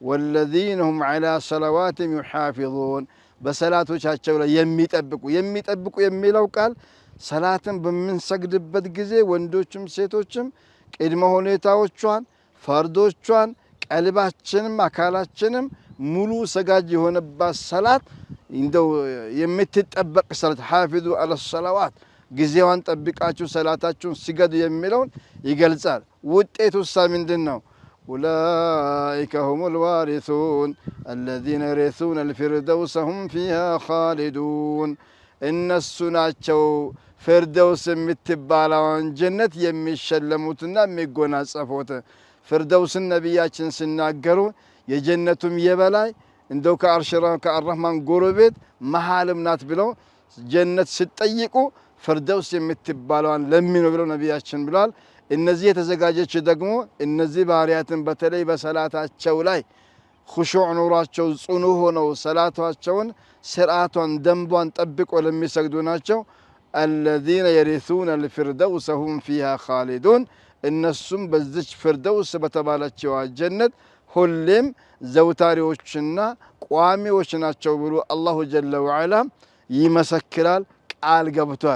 والذين هم على صلواتهم يحافظون በሰላቶቻቸው ላይ የሚጠብቁ የሚለው ቃል ሰላትን በምንሰግድበት ጊዜ ወንዶችም ሴቶችም ቅድመ ሁኔታዎቿን ፈርዶቿን ቀልባችንም አካላችንም ሙሉ ሰጋጅ የሆነባት ሰላት እንደው የምትጠበቅ ሰላት ሐፊዙ አለ ሰላዋት ጊዜዋን ጠብቃችሁ ሰላታችሁን ስገዱ የሚለውን ይገልጻል። ውጤቱሳ ምንድነው? أولئك هم الوارثون الذين يرثون الفردوس هم فيها خالدون እነሱ ናቸው ፍርደውስ የምትባለውን ጀነት የሚሸለሙትና የሚጎናጸፉት። ፍርደውስን ነቢያችን ሲናገሩ የጀነቱም የበላይ እንደው ከአርረህማን ጎረቤት መሃልም ናት ብለው ጀነት ሲጠይቁ ፍርደውስ የምትባለውን ለሚኑ ብለው ነቢያችን ብለዋል። እነዚህ የተዘጋጀች ደግሞ እነዚህ ባሪያትን በተለይ በሰላታቸው ላይ ኹሹዕ ኑሯቸው ጽኑ ሆነው ሰላታቸውን ስርዓቷን ደንቧን ጠብቆ ለሚሰግዱ ናቸው። الذين يرثون الفردوس هم فيها خالدون እነሱም በዚች ፍርደውስ በተባለችው ጀነት ሁሌም ዘውታሪዎችና ቋሚዎች ናቸው ብሎ አላሁ ጀለ ወዐላ ይመሰክራል፣ ቃል ገብቷል።